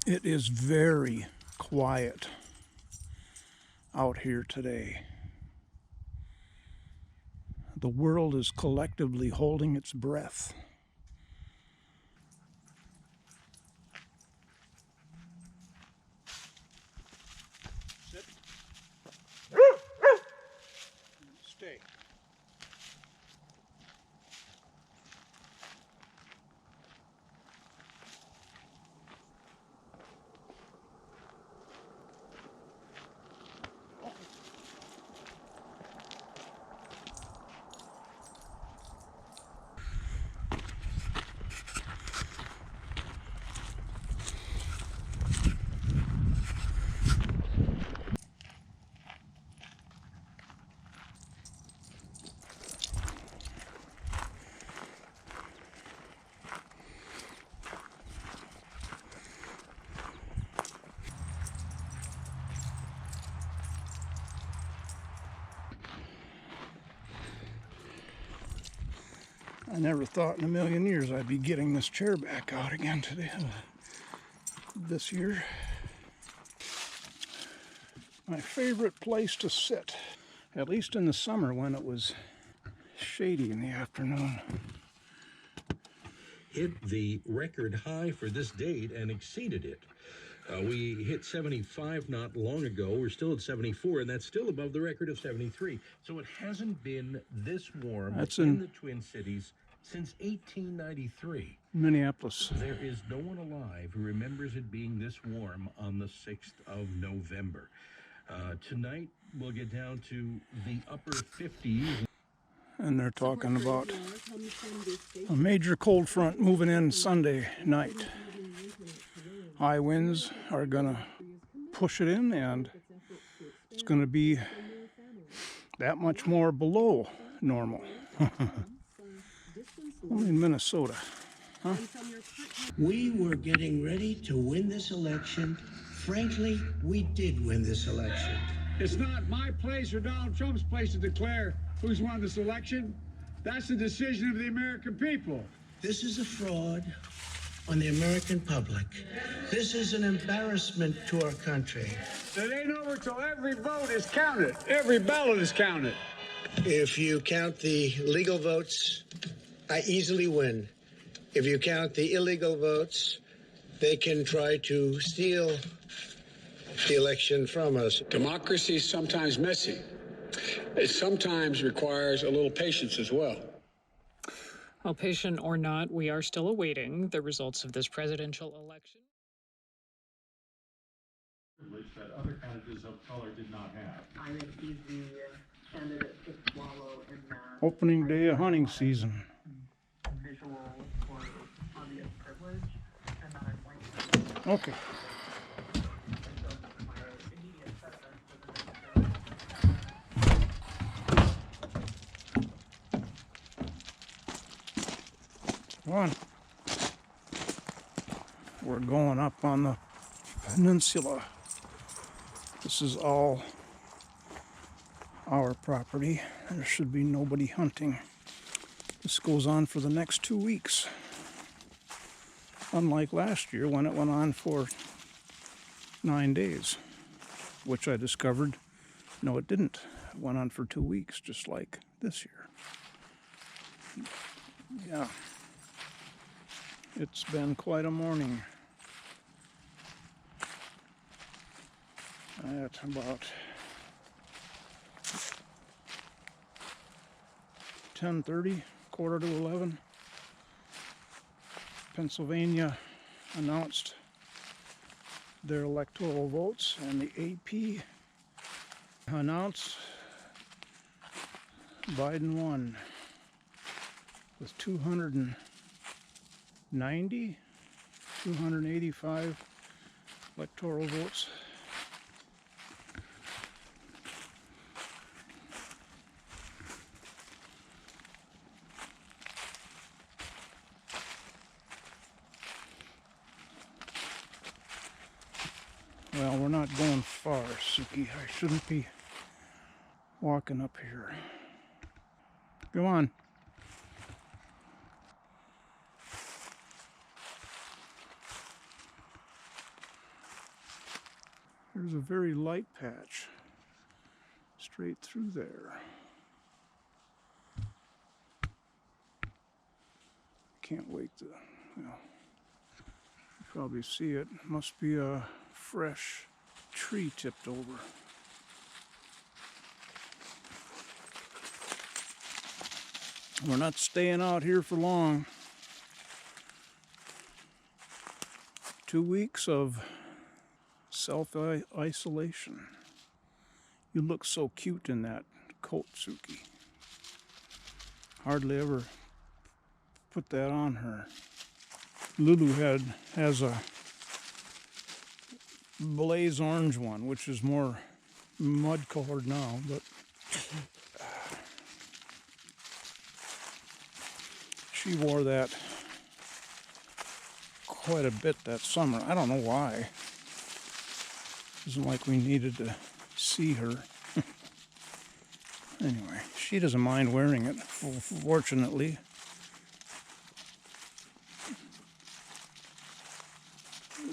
It is very quiet out here today. The world is collectively holding its breath. Sit. Stay. I never thought in a million years I'd be getting this chair back out again today, this year. My favorite place to sit, at least in the summer when it was shady in the afternoon. Hit the record high for this date and exceeded it. We hit 75 not long ago. We're still at 74, and that's still above the record of 73. So it hasn't been this warm in the Twin Cities since 1893. Minneapolis. There is no one alive who remembers it being this warm on the 6th of November. Tonight, we'll get down to the upper 50s. And they're talking about a major cold front moving in Sunday night. High winds are going to push it in, and it's going to be that much more below normal. Only in Minnesota. Huh? We were getting ready to win this election. Frankly, we did win this election. It's not my place or Donald Trump's place to declare who's won this election. That's the decision of the American people. This is a fraud on the American public. This is an embarrassment to our country. It ain't over till every vote is counted. Every ballot is counted. If you count the legal votes, I easily win. If you count the illegal votes, they can try to steal the election from us. Democracy is sometimes messy. It sometimes requires a little patience as well. Well, patient or not, we are still awaiting the results of this presidential election. That other candidates of color did not have. I think he's the candidate to swallow in that. Opening day of hunting season. Visual or obvious privilege, and that I'm like. Okay. Come on. We're going up on the peninsula. This is all our property. There should be nobody hunting. This goes on for the next 2 weeks. Unlike last year when it went on for 9 days, which I discovered, no, it didn't. It went on for 2 weeks, just like this year. Yeah. It's been quite a morning. At about 10:30, quarter to 11, Pennsylvania announced their electoral votes, and the AP announced Biden won with 285 electoral votes. Well, we're not going far, Suki. I shouldn't be walking up here. Come on. There's a very light patch straight through there. Can't wait to, you probably see it. Must be a fresh tree tipped over. We're not staying out here for long. 2 weeks of self-isolation. You look so cute in that coat, Suki. Hardly ever put that on her. Lulu has a blaze orange one, which is more mud colored now, but she wore that quite a bit that summer. I don't know why. It wasn't like we needed to see her. Anyway, she doesn't mind wearing it, fortunately.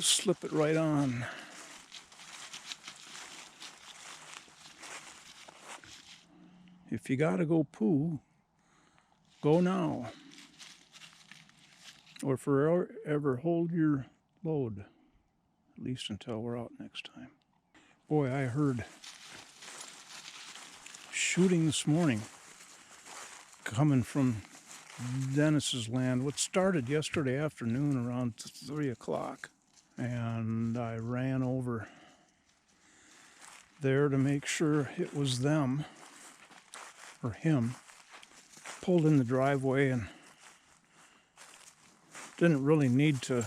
Slip it right on. If you gotta go poo, go now. Or forever hold your load. At least until we're out next time. Boy, I heard shooting this morning coming from Dennis's land. What started yesterday afternoon around 3 o'clock. And I ran over there to make sure it was them or him. Pulled in the driveway and didn't really need to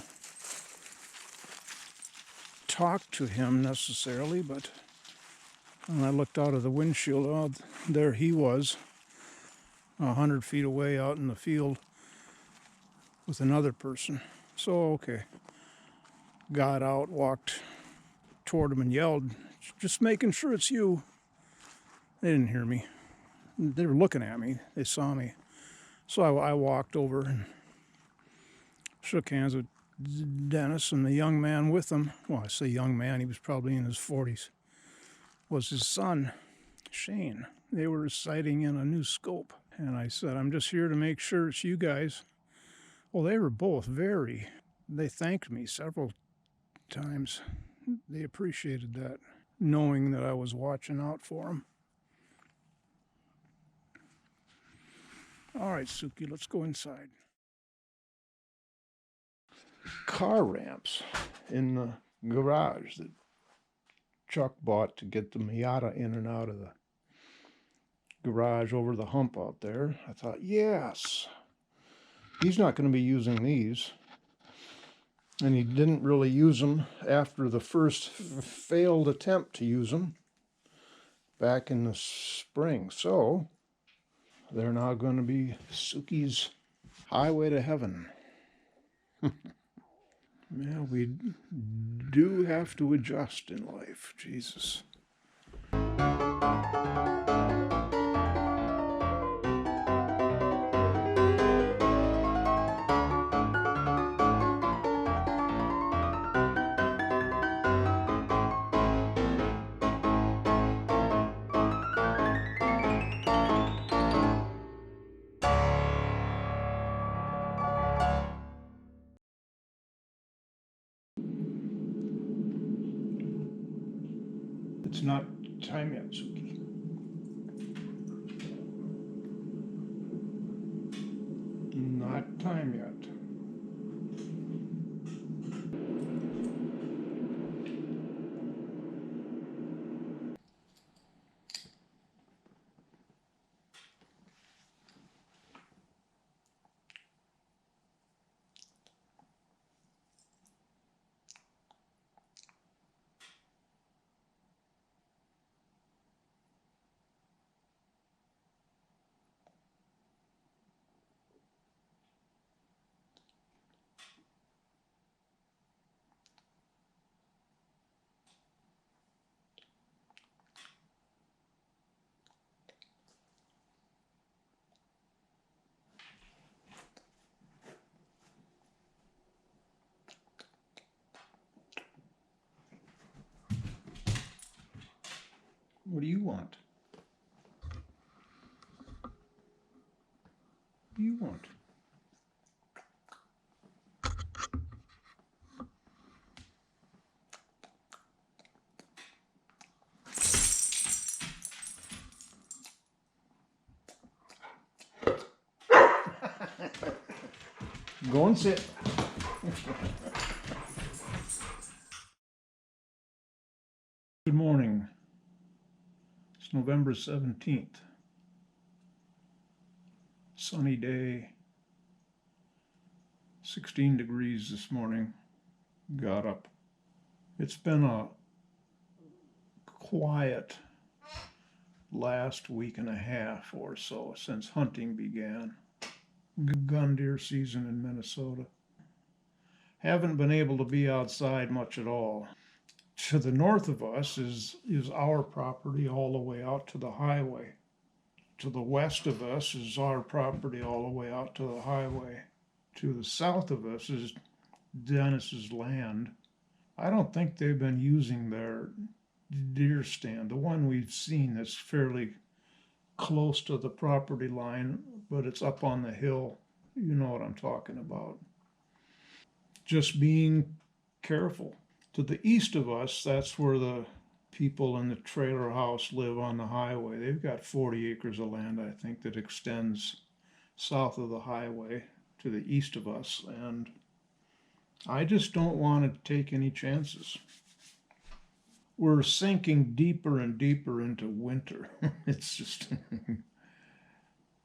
talk to him necessarily, but when I looked out of the windshield, oh, there he was, 100 feet away out in the field with another person. So, okay. Got out, walked toward him and yelled, "Just making sure it's you." They didn't hear me. They were looking at me. They saw me. So I walked over and shook hands with Dennis and the young man with him. Well, I say young man, he was probably in his 40s. Was his son, Shane. They were reciting in a new scope. And I said, "I'm just here to make sure it's you guys." Well, they were both they thanked me several times. They appreciated that, knowing that I was watching out for them. All right, Suki, let's go inside. Car ramps in the garage that Chuck bought to get the Miata in and out of the garage over the hump out there. I thought, yes, he's not going to be using these. And he didn't really use them after the first failed attempt to use them back in the spring. So they're now going to be Suki's highway to heaven. Yeah, we do have to adjust in life, Jesus. It's not time yet, Suki. Not time yet. What do you want? What do you want? Go and sit. Good morning. It's November 17th. Sunny day. 16 degrees this morning. Got up. It's been a quiet last week and a half or so since hunting began. Gun deer season in Minnesota. Haven't been able to be outside much at all. To the north of us is our property all the way out to the highway. To the west of us is our property all the way out to the highway. To the south of us is Dennis's land. I don't think they've been using their deer stand, the one we've seen that's fairly close to the property line, but it's up on the hill. You know what I'm talking about. Just being careful. To the east of us, that's where the people in the trailer house live on the highway. They've got 40 acres of land, I think, that extends south of the highway to the east of us, and I just don't want to take any chances. We're sinking deeper and deeper into winter. It's just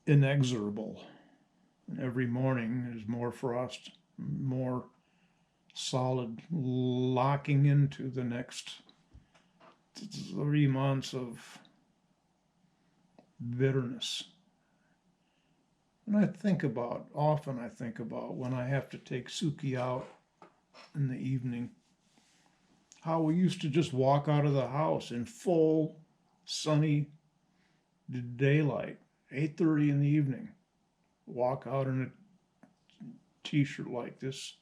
inexorable. And every morning there's more frost, more solid locking into the next 3 months of bitterness. And I think about when I have to take Suki out in the evening, how we used to just walk out of the house in full sunny daylight, 8:30 in the evening, walk out in a t-shirt like this.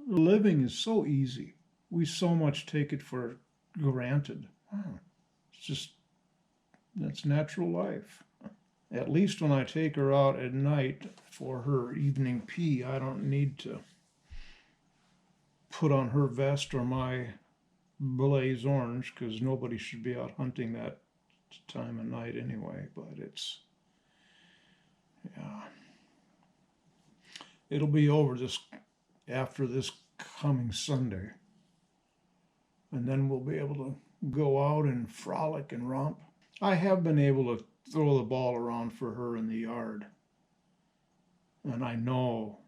Living is so easy. We so much take it for granted. It's just, that's natural life. At least when I take her out at night for her evening pee, I don't need to put on her vest or my blaze orange, because nobody should be out hunting that time of night anyway. But it's, yeah, it'll be over after this coming Sunday, and then we'll be able to go out and frolic and romp. I have been able to throw the ball around for her in the yard, and I know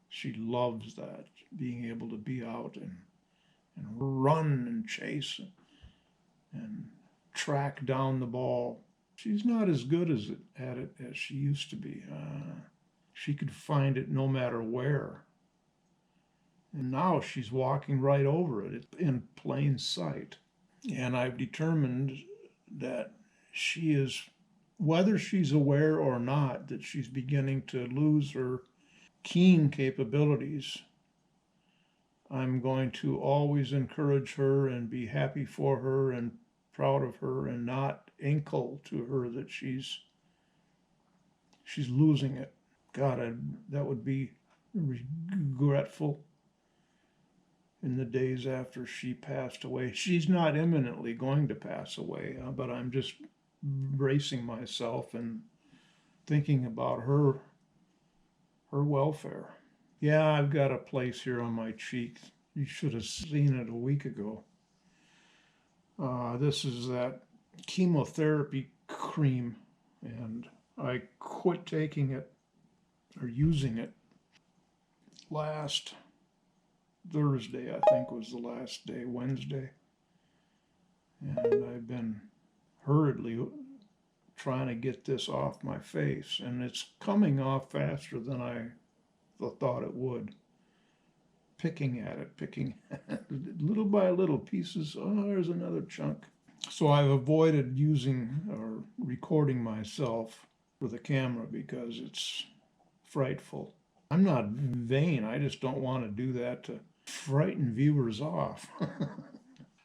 she loves that, being able to be out and run and chase and track down the ball. She's not as good at it as she used to be. She could find it no matter where. And now she's walking right over it in plain sight. And I've determined that she is, whether she's aware or not, that she's beginning to lose her keen capabilities. I'm going to always encourage her and be happy for her and proud of her, and not inkle to her that she's losing it. God, that would be regretful in the days after she passed away. She's not imminently going to pass away, but I'm just bracing myself and thinking about her welfare. Yeah, I've got a place here on my cheek. You should have seen it a week ago. This is that chemotherapy cream, and I quit taking it or using it last Thursday, I think was the last day, Wednesday. And I've been hurriedly trying to get this off my face, and it's coming off faster than I thought it would. Picking at it, little by little pieces. Oh, there's another chunk. So I've avoided using or recording myself with a camera because it's frightful. I'm not vain, I just don't want to do that to frighten viewers off.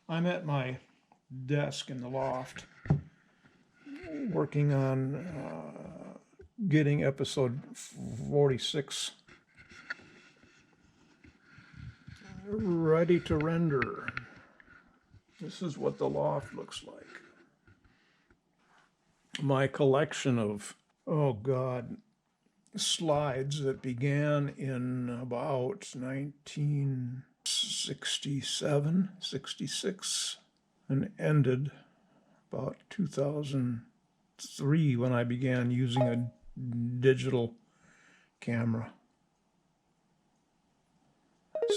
I'm at my desk in the loft, working on getting episode 46 ready to render. This is what the loft looks like. My collection of, oh God, slides that began in about 1967, 66, and ended about 2003 when I began using a digital camera.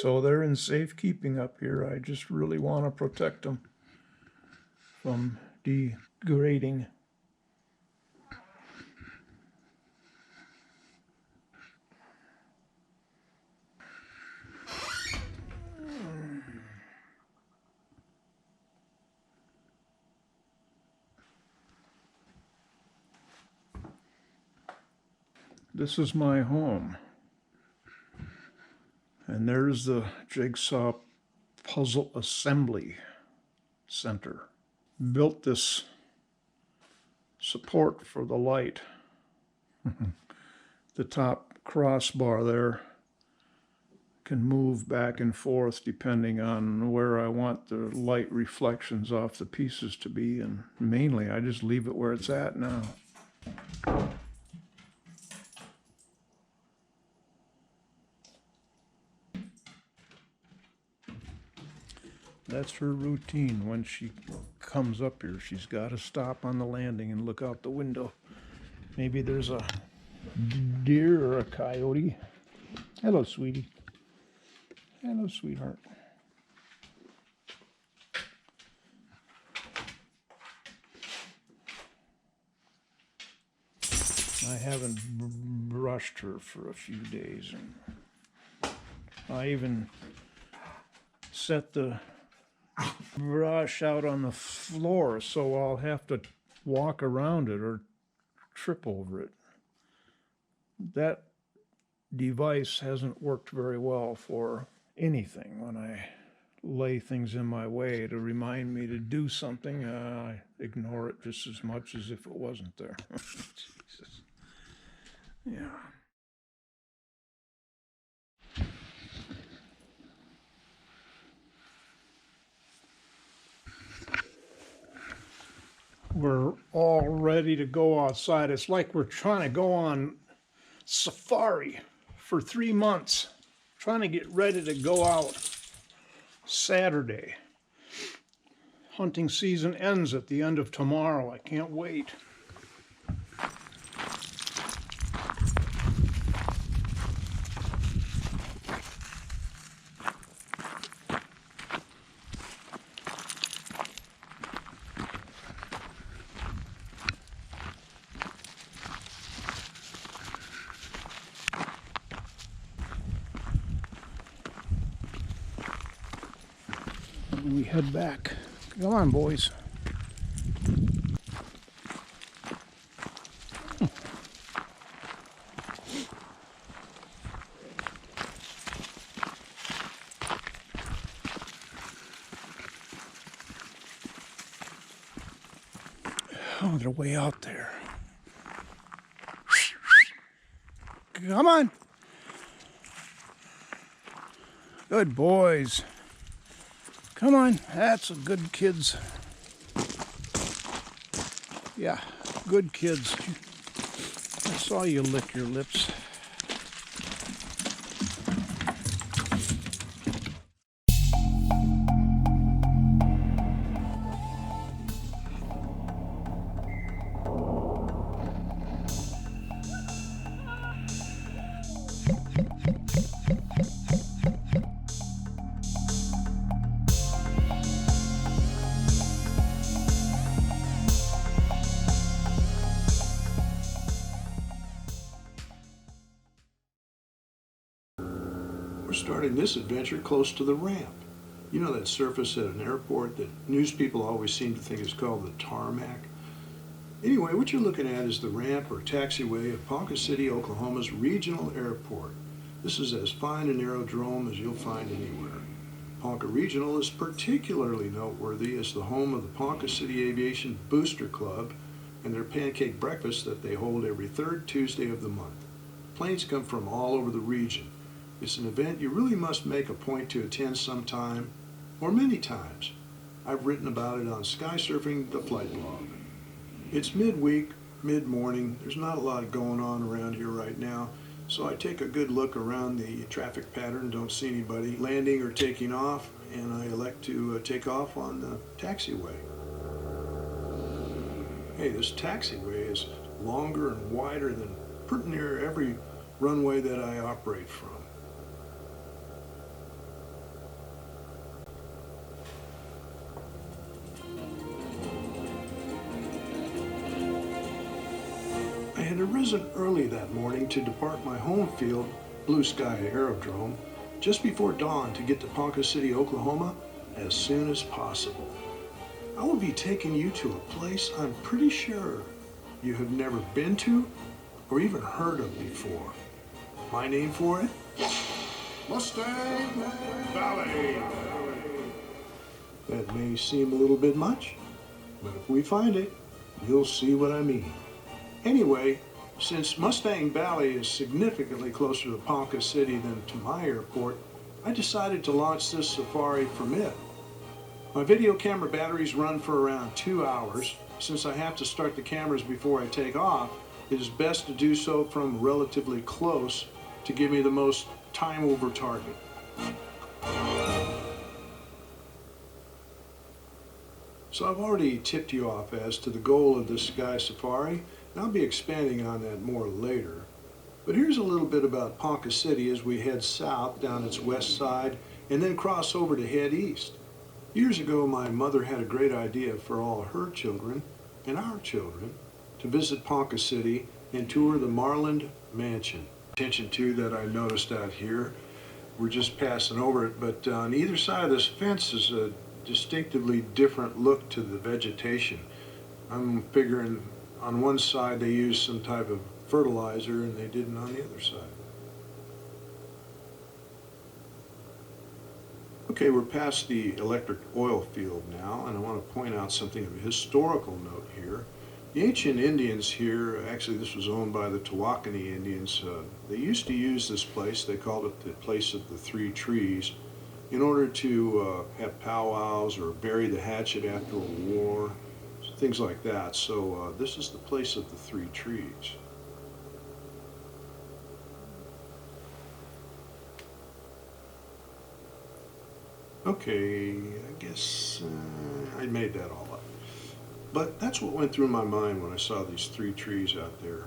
So they're in safekeeping up here. I just really want to protect them from degrading. This is my home. And there's the Jigsaw Puzzle Assembly Center. Built this support for the light. The top crossbar there can move back and forth depending on where I want the light reflections off the pieces to be, and mainly I just leave it where it's at now. That's her routine. When she comes up here, she's got to stop on the landing and look out the window. Maybe there's a deer or a coyote. Hello, sweetie. Hello, sweetheart. I haven't brushed her for a few days. And I even set the brush out on the floor so I'll have to walk around it or trip over it. That device hasn't worked very well for anything. When I lay things in my way to remind me to do something, I ignore it just as much as if it wasn't there. Jesus. Yeah. We're all ready to go outside. It's like we're trying to go on safari for 3 months, trying to get ready to go out Saturday. Hunting season ends at the end of tomorrow. I can't wait. We head back. Come on, boys. Oh, they're way out there. Come on. Good boys. Come on, that's a good kids. Yeah, good kids. I saw you lick your lips. We're starting this adventure close to the ramp. You know that surface at an airport that news people always seem to think is called the tarmac? Anyway, what you're looking at is the ramp or taxiway of Ponca City, Oklahoma's regional airport. This is as fine an aerodrome as you'll find anywhere. Ponca Regional is particularly noteworthy as the home of the Ponca City Aviation Booster Club and their pancake breakfast that they hold every third Tuesday of the month. Planes come from all over the region. It's an event you really must make a point to attend sometime, or many times. I've written about it on Skysurfing, the flight blog. It's midweek, mid-morning. There's not a lot going on around here right now, so I take a good look around the traffic pattern, don't see anybody landing or taking off, and I elect to take off on the taxiway. Hey, this taxiway is longer and wider than pretty near every runway that I operate from. I had arisen early that morning to depart my home field, Blue Sky Aerodrome, just before dawn to get to Ponca City, Oklahoma, as soon as possible. I will be taking you to a place I'm pretty sure you have never been to or even heard of before. My name for it? Mustang Valley. That may seem a little bit much, but if we find it, you'll see what I mean. Anyway, since Mustang Valley is significantly closer to Ponca City than to my airport, I decided to launch this safari from it. My video camera batteries run for around 2 hours. Since I have to start the cameras before I take off, it is best to do so from relatively close to give me the most time over target. So I've already tipped you off as to the goal of this Sky Safari, and I'll be expanding on that more later. But here's a little bit about Ponca City as we head south down its west side and then cross over to head east. Years ago, my mother had a great idea for all her children and our children to visit Ponca City and tour the Marland Mansion. Attention too that I noticed out here, we're just passing over it, but on either side of this fence is a distinctively different look to the vegetation. I'm figuring on one side they used some type of fertilizer and they didn't on the other side. Okay, we're past the electric oil field now, and I want to point out something of a historical note here. The ancient Indians here, actually this was owned by the Tawakoni Indians, they used to use this place, they called it the place of the three trees, in order to have powwows or bury the hatchet after a war, things like that. So this is the place of the three trees. Okay, I guess I made that all up. But that's what went through my mind when I saw these three trees out there.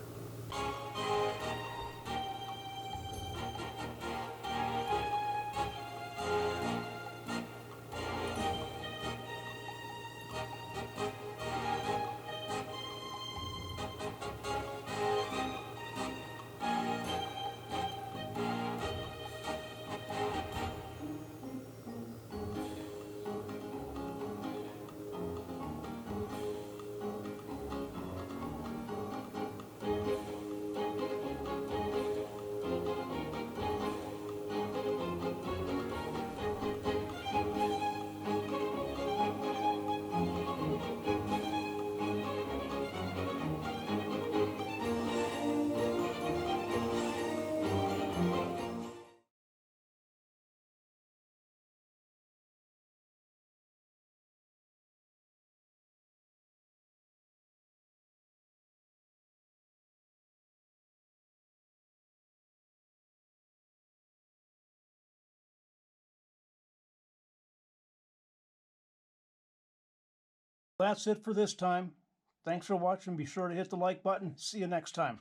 That's it for this time. Thanks for watching. Be sure to hit the like button. See you next time.